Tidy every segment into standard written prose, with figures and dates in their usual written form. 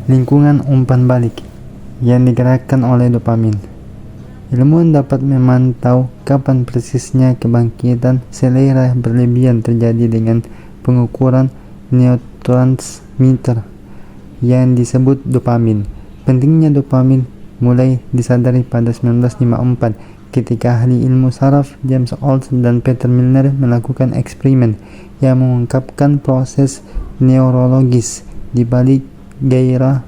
Lingkungan umpan balik yang digerakkan oleh dopamin. Ilmuwan dapat memantau kapan persisnya kebangkitan selera berlebihan terjadi dengan pengukuran neurotransmitter yang disebut dopamin. Pentingnya dopamin mulai disadari pada 1954 ketika ahli ilmu saraf James Olds dan Peter Milner melakukan eksperimen yang mengungkapkan proses neurologis di balik gairah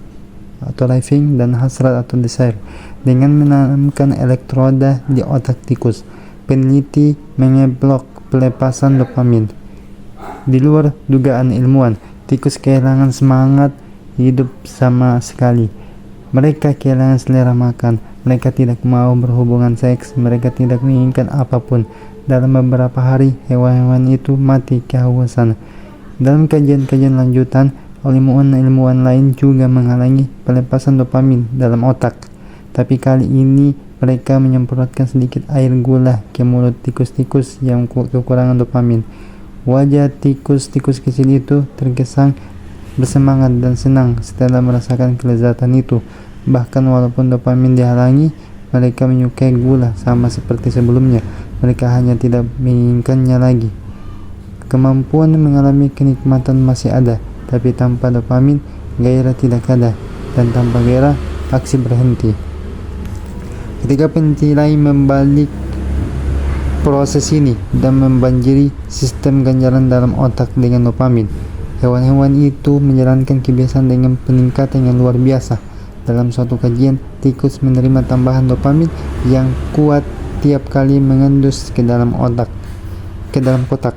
atau craving dan hasrat atau desire dengan menanamkan elektroda di otak tikus. Peneliti mengeblok pelepasan dopamin. Di luar dugaan ilmuwan, tikus kehilangan semangat hidup sama sekali. Mereka kehilangan selera makan, mereka tidak mau berhubungan seks, mereka tidak menginginkan apapun. Dalam beberapa hari, hewan-hewan itu mati kehausan. Dalam kajian-kajian lanjutan, ilmuwan lain juga menghalangi pelepasan dopamin dalam otak. Tapi kali ini mereka menyemprotkan sedikit air gula ke mulut tikus-tikus yang kekurangan dopamin. Wajah tikus-tikus kecil itu terkesan bersemangat dan senang setelah merasakan kelezatan itu. Bahkan walaupun dopamin dihalangi, mereka menyukai gula sama seperti sebelumnya. Mereka hanya tidak menginginkannya lagi. Kemampuan mengalami kenikmatan masih ada, tapi tanpa dopamin, gairah tidak ada, dan tanpa gairah, aksi berhenti. Ketika penilai membalik proses ini dan membanjiri sistem ganjaran dalam otak dengan dopamin, hewan-hewan itu menjalankan kebiasaan dengan peningkatan yang luar biasa. Dalam suatu kajian, tikus menerima tambahan dopamin yang kuat tiap kali mengendus ke dalam kotak.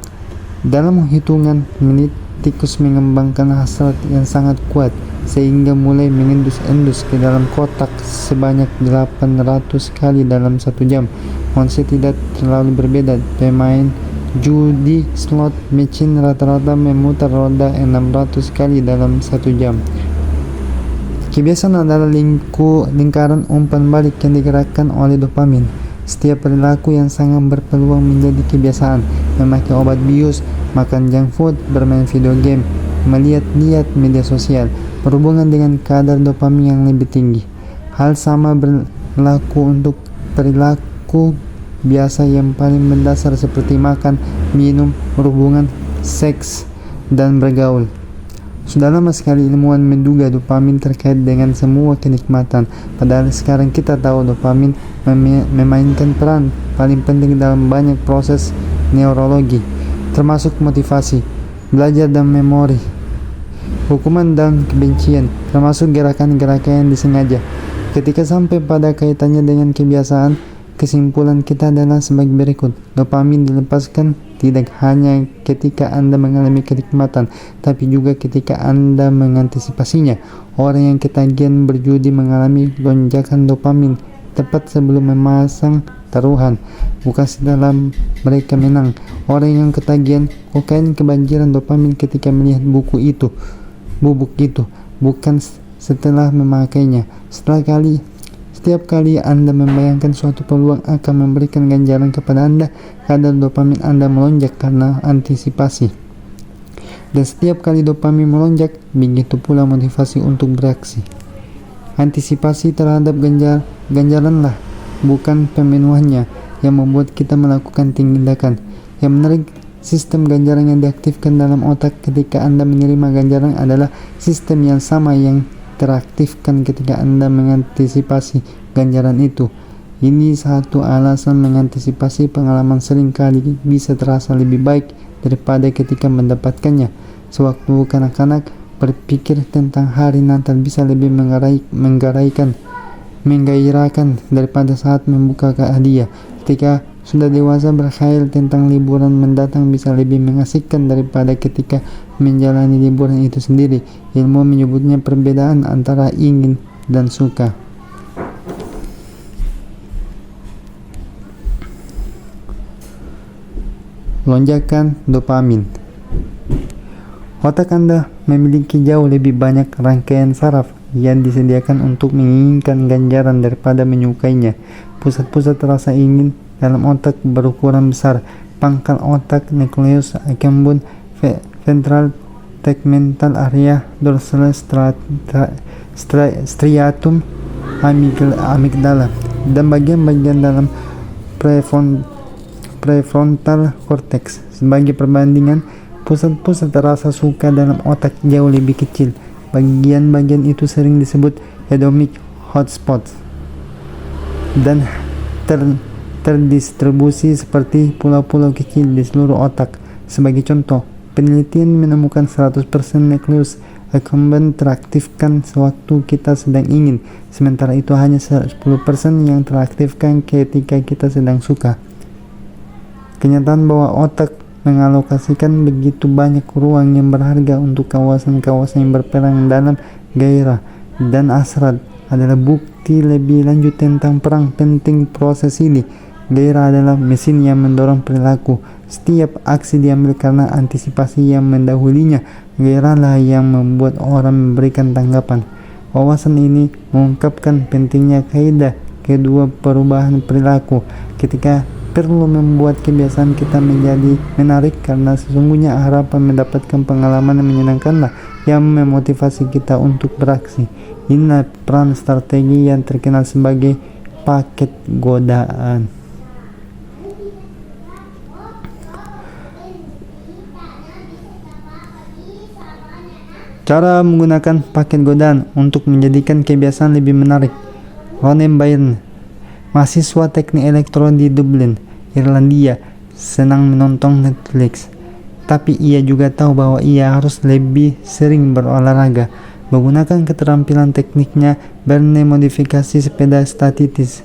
Dalam hitungan menit, tikus mengembangkan hasrat yang sangat kuat sehingga mulai mengendus-endus ke dalam kotak sebanyak 800 kali dalam 1 jam. Konsep tidak terlalu berbeda. Pemain judi slot machine rata-rata memutar roda 600 kali dalam 1 jam. Kebiasaan adalah lingkaran umpan balik yang digerakkan oleh dopamin. Setiap perilaku yang sangat berpeluang menjadi kebiasaan, memakai obat bius, makan junk food, bermain video game, melihat media sosial, berhubungan dengan kadar dopamin yang lebih tinggi. Hal sama berlaku untuk perilaku biasa yang paling mendasar seperti makan, minum, berhubungan, seks, dan bergaul. Sudah lama sekali ilmuwan menduga dopamin terkait dengan semua kenikmatan, padahal sekarang kita tahu dopamin memainkan peran paling penting dalam banyak proses neurologi, termasuk motivasi, belajar dan memori, hukuman dan kebencian, termasuk gerakan-gerakan yang disengaja. Ketika sampai pada kaitannya dengan kebiasaan, kesimpulan kita adalah sebagai berikut. Dopamin dilepaskan tidak hanya ketika Anda mengalami kenikmatan, tapi juga ketika Anda mengantisipasinya. Orang yang ketagihan berjudi mengalami lonjakan dopamin tepat sebelum memasang taruhan, bukan setelah mereka menang. Orang yang ketagihan kokain kebanjiran dopamin ketika melihat bubuk itu, bukan setelah memakainya. Setiap kali Anda membayangkan suatu peluang akan memberikan ganjaran kepada Anda, kadar dopamin Anda melonjak karena antisipasi. Dan setiap kali dopamin melonjak, begitu pula motivasi untuk beraksi. Antisipasi terhadap ganjaranlah, bukan pemenuhannya, yang membuat kita melakukan tindakan. Yang menarik, sistem ganjaran yang diaktifkan dalam otak ketika Anda menerima ganjaran adalah sistem yang sama yang teraktifkan ketika Anda mengantisipasi ganjaran itu. Ini satu alasan mengantisipasi pengalaman sering kali bisa terasa lebih baik daripada ketika mendapatkannya. Sewaktu kanak-kanak, berpikir tentang hari Natal bisa lebih menggairahkan daripada saat membuka hadiah. Ketika sudah dewasa, berkhayal tentang liburan mendatang bisa lebih mengasihkan daripada ketika menjalani liburan itu sendiri. Ilmu menyebutnya perbedaan antara ingin dan suka. Lonjakan dopamin. Otak Anda memiliki jauh lebih banyak rangkaian saraf yang disediakan untuk menginginkan ganjaran daripada menyukainya. Pusat-pusat rasa ingin dalam otak berukuran besar. Pangkal otak, nukleus accumbens, ventral tegmental area, dorsal striatum amygdala, dan bagian-bagian dalam prefrontal cortex. Sebagai perbandingan, pusat-pusat rasa suka dalam otak jauh lebih kecil. Bagian-bagian itu sering disebut hedonic hotspots dan terdistribusi seperti pulau-pulau kecil di seluruh otak. Sebagai contoh, penelitian menemukan 100% nucleus accumbens teraktifkan sewaktu kita sedang ingin, sementara itu hanya 10% yang teraktifkan ketika kita sedang suka. Kenyataan bahwa otak mengalokasikan begitu banyak ruang yang berharga untuk kawasan-kawasan yang berperan dalam gairah dan hasrat adalah bukti lebih lanjut tentang peran penting proses ini. Gairah adalah mesin yang mendorong perilaku. Setiap aksi diambil karena antisipasi yang mendahulinya. Gairahlah yang membuat orang memberikan tanggapan. Wawasan ini mengungkapkan pentingnya kaidah kedua perubahan perilaku. Ketika perlu membuat kebiasaan kita menjadi menarik, karena sesungguhnya harapan mendapatkan pengalaman yang menyenangkanlah yang memotivasi kita untuk beraksi. Inilah peran strategi yang terkenal sebagai paket godaan. Cara menggunakan paket godaan untuk menjadikan kebiasaan lebih menarik. Ronen Byrne, mahasiswa teknik elektro di Dublin, Irlandia, senang menonton Netflix. Tapi ia juga tahu bahwa ia harus lebih sering berolahraga. Menggunakan keterampilan tekniknya, Byrne modifikasi sepeda statis,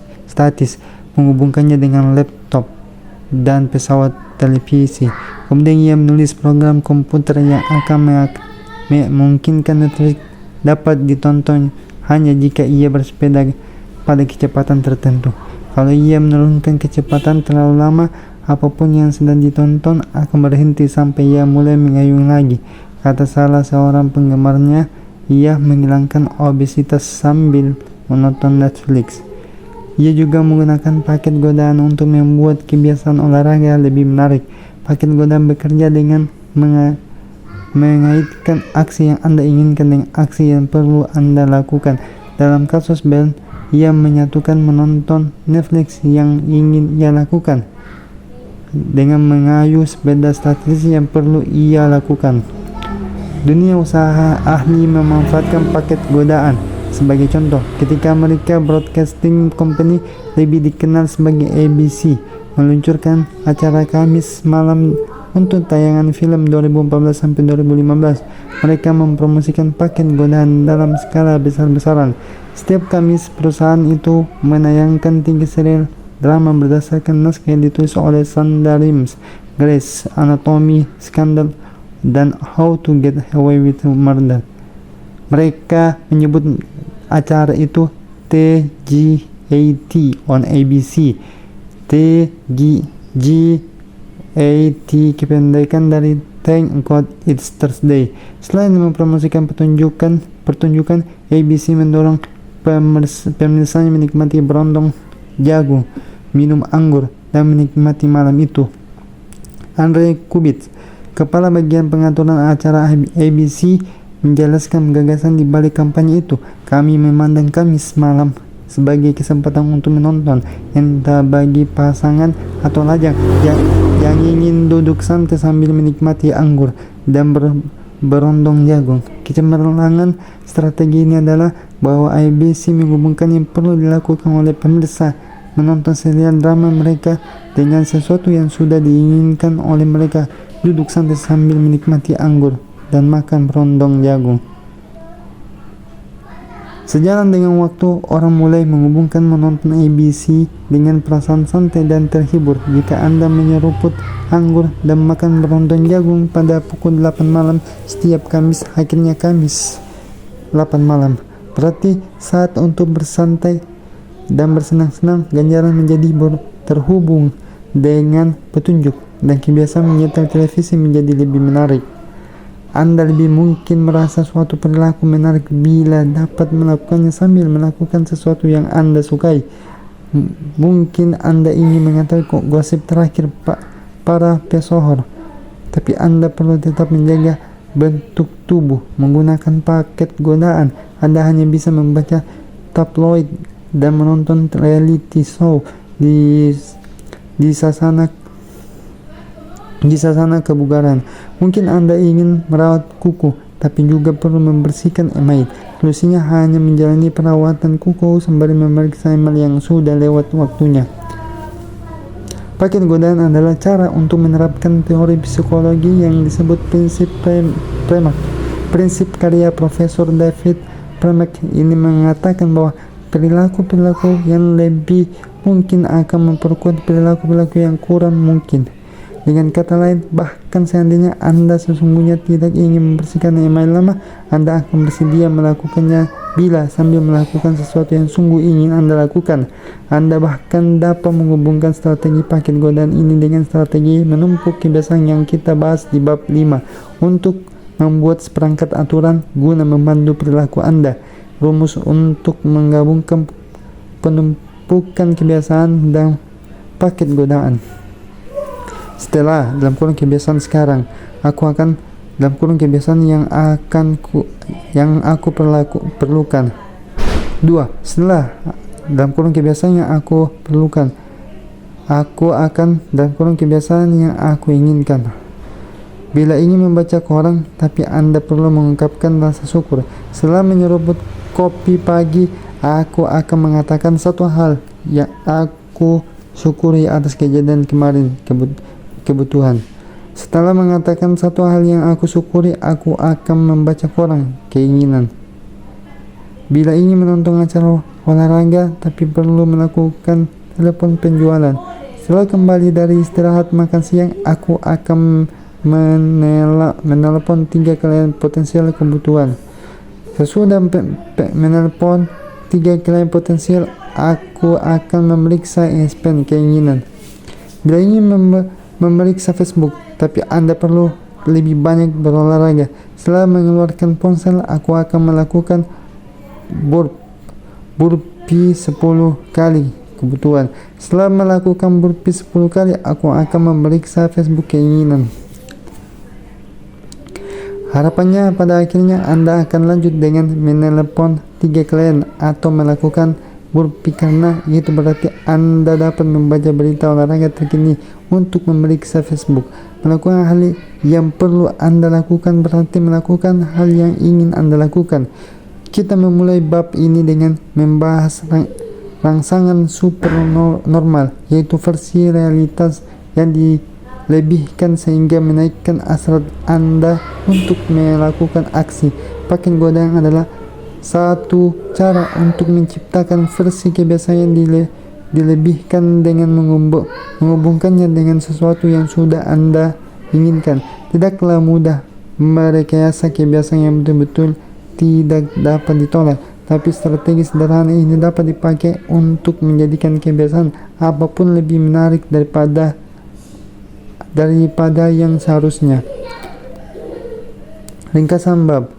menghubungkannya dengan laptop dan pesawat televisi. Kemudian ia menulis program komputer yang akan memungkinkan Netflix dapat ditonton hanya jika ia bersepeda pada kecepatan tertentu. Kalau ia menurunkan kecepatan terlalu lama, apapun yang sedang ditonton akan berhenti sampai ia mulai mengayun lagi. Kata salah seorang penggemarnya, ia menghilangkan obesitas sambil menonton Netflix. Ia juga menggunakan paket godaan untuk membuat kebiasaan olahraga lebih menarik. Paket godaan bekerja dengan mengaitkan aksi yang Anda inginkan dengan aksi yang perlu Anda lakukan. Dalam kasus Bell, ia menyatukan menonton Netflix yang ingin ia lakukan dengan mengayuh sepeda statis yang perlu ia lakukan. Dunia usaha ahli memanfaatkan paket godaan. Sebagai contoh, ketika Amerika Broadcasting Company, lebih dikenal sebagai ABC, meluncurkan acara Kamis malam untuk tayangan film 2014 sampai 2015, mereka mempromosikan paket godaan dalam skala besar-besaran. Setiap Kamis, perusahaan itu menayangkan 3 serial drama berdasarkan naskah yang ditulis oleh Shonda Rhimes, Grey's Anatomy, Scandal, dan How to Get Away with Murder. Mereka menyebut acara itu TGAT on ABC. TGAT kependekan dari Thank God It's Thursday. Selain mempromosikan pertunjukan, ABC mendorong pemirsanya menikmati berondong jagung, minum anggur, dan menikmati malam itu. Andre Kubitz, kepala bagian pengaturan acara ABC, menjelaskan gagasan di balik kampanye itu. Kami memandang Kamis malam sebagai kesempatan untuk menonton, entah bagi pasangan atau lajang yang ingin duduk santai sambil menikmati anggur dan berondong jagung. Kecemerlangan strategi ini adalah bahwa ABC menghubungkan yang perlu dilakukan oleh pemirsa menonton serial drama mereka dengan sesuatu yang sudah diinginkan oleh mereka, duduk santai sambil menikmati anggur dan makan berondong jagung. Sejalan dengan waktu, orang mulai menghubungkan menonton ABC dengan perasaan santai dan terhibur. Jika Anda menyeruput anggur dan makan berondong jagung pada pukul 8 malam setiap Kamis, akhirnya Kamis 8 malam, berarti saat untuk bersantai dan bersenang-senang. Ganjaran menjadi terhubung dengan petunjuk, dan kebiasaan menyetel televisi menjadi lebih menarik. Anda lebih mungkin merasa suatu perilaku menarik bila dapat melakukannya sambil melakukan sesuatu yang Anda sukai. Mungkin Anda ingin mengetahui gosip terakhir para pesohor, tapi Anda perlu tetap menjaga bentuk tubuh menggunakan paket godaan. Anda hanya bisa membaca tabloid dan menonton reality show di sasana kebugaran. Mungkin Anda ingin merawat kuku, tapi juga perlu membersihkan email. Solusinya hanya menjalani perawatan kuku sembari memeriksa email yang sudah lewat waktunya. Paket godaan adalah cara untuk menerapkan teori psikologi yang disebut prinsip Premack. Prinsip karya Profesor David Premack ini mengatakan bahwa perilaku-perilaku yang lebih mungkin akan memperkuat perilaku-perilaku yang kurang mungkin. Dengan kata lain, bahkan seandainya Anda sesungguhnya tidak ingin membersihkan email lama, Anda akan bersedia melakukannya bila sambil melakukan sesuatu yang sungguh ingin Anda lakukan. Anda bahkan dapat menghubungkan strategi paket godaan ini dengan strategi menumpuk kebiasaan yang kita bahas di bab 5 untuk membuat seperangkat aturan guna membantu perilaku Anda. Rumus untuk menggabungkan penumpukan kebiasaan dan paket godaan. Setelah dalam kurung kebiasaan sekarang, aku akan dalam kurung kebiasaan yang aku perlukan. 2. Setelah dalam kurung kebiasaan yang aku perlukan, aku akan dalam kurung kebiasaan yang aku inginkan. Bila ingin membaca koran, tapi Anda perlu mengungkapkan rasa syukur. Setelah menyeruput kopi pagi, aku akan mengatakan satu hal yang aku syukuri atas kejadian kemarin, kebutuhan. Setelah mengatakan satu hal yang aku syukuri, aku akan membaca koran, keinginan. Bila ingin menonton acara olahraga tapi perlu melakukan telepon penjualan. Setelah kembali dari istirahat makan siang, aku akan menelpon 3 klien potensial kebutuhan. Sesudah menelpon 3 klien potensial, aku akan memeriksa spam keinginan. Bila ingin memeriksa Facebook, tapi Anda perlu lebih banyak berolahraga. Setelah mengeluarkan ponsel, aku akan melakukan burpee 10 kali kebutuhan. Setelah melakukan burpee 10 kali, aku akan memeriksa Facebook keinginan. Harapannya pada akhirnya Anda akan lanjut dengan menelepon 3 klien atau melakukan burpee, karena itu berarti Anda dapat membaca berita olahraga terkini untuk memeriksa Facebook. Melakukan hal yang perlu Anda lakukan berarti melakukan hal yang ingin Anda lakukan. Kita memulai bab ini dengan membahas rangsangan supernormal, yaitu versi realitas yang dilebihkan sehingga menaikkan hasrat Anda untuk melakukan aksi. Paket godaan adalah satu cara untuk menciptakan versi kebiasaan yang dilebihkan dengan menghubungkannya dengan sesuatu yang sudah Anda inginkan. Tidaklah mudah merekayasa kebiasaan yang betul-betul tidak dapat ditolak, tapi strategi sederhana ini dapat dipakai untuk menjadikan kebiasaan apapun lebih menarik daripada yang seharusnya. Ringkasan bab.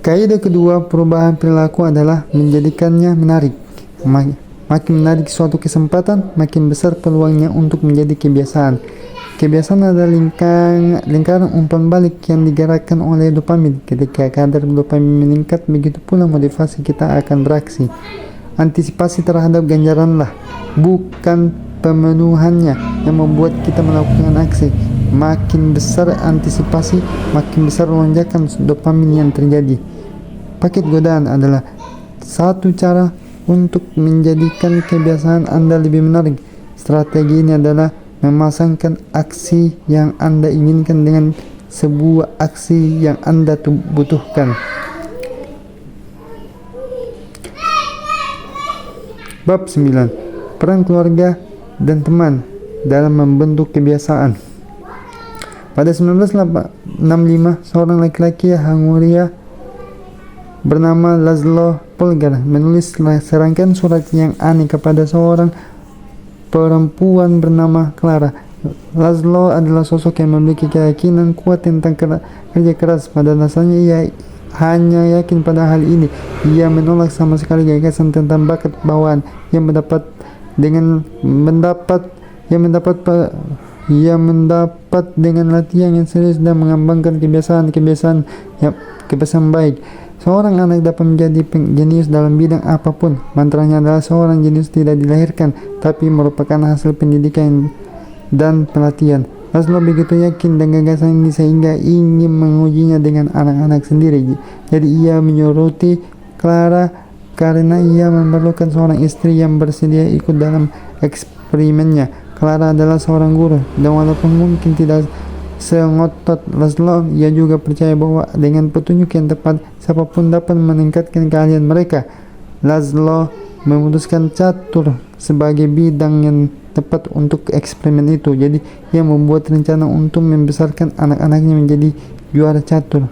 Kaidah kedua perubahan perilaku adalah menjadikannya menarik. Makin menarik suatu kesempatan, makin besar peluangnya untuk menjadi kebiasaan. Kebiasaan adalah lingkaran umpan balik yang digerakkan oleh dopamin. Ketika kadar dopamin meningkat, begitu pula motivasi kita akan beraksi. Antisipasi terhadap ganjaranlah, bukan pemenuhannya, yang membuat kita melakukan aksi. Makin besar antisipasi, makin besar lonjakan dopamin yang terjadi. Paket godaan adalah satu cara untuk menjadikan kebiasaan Anda lebih menarik. Strategi ini adalah memasangkan aksi yang Anda inginkan dengan sebuah aksi yang Anda butuhkan. Bab 9. Peran keluarga dan teman dalam membentuk kebiasaan. Pada 1965, seorang laki-laki Hungaria bernama Laszlo Polgar menulis serangkaian surat yang aneh kepada seorang perempuan bernama Clara. Laszlo adalah sosok yang memiliki keyakinan kuat tentang kerja keras. Pada dasarnya ia hanya yakin pada hal ini. Ia menolak sama sekali gagasan tentang bakat bawaan yang mendapat ia mendapat dengan latihan yang serius dan mengembangkan kebiasaan baik. Seorang anak dapat menjadi jenius dalam bidang apapun. Mantranya adalah seorang jenius tidak dilahirkan, tapi merupakan hasil pendidikan dan pelatihan. Laszlo begitu yakin dengan gagasan ini sehingga ingin mengujinya dengan anak-anak sendiri. Jadi ia menyuruti Clara karena ia memerlukan seorang istri yang bersedia ikut dalam eksperimennya. Clara adalah seorang guru, dan walaupun mungkin tidak sengotot Laszlo, ia juga percaya bahwa dengan petunjuk yang tepat, siapapun dapat meningkatkan keahlian mereka. Laszlo memutuskan catur sebagai bidang yang tepat untuk eksperimen itu. Jadi ia membuat rencana untuk membesarkan anak-anaknya menjadi juara catur.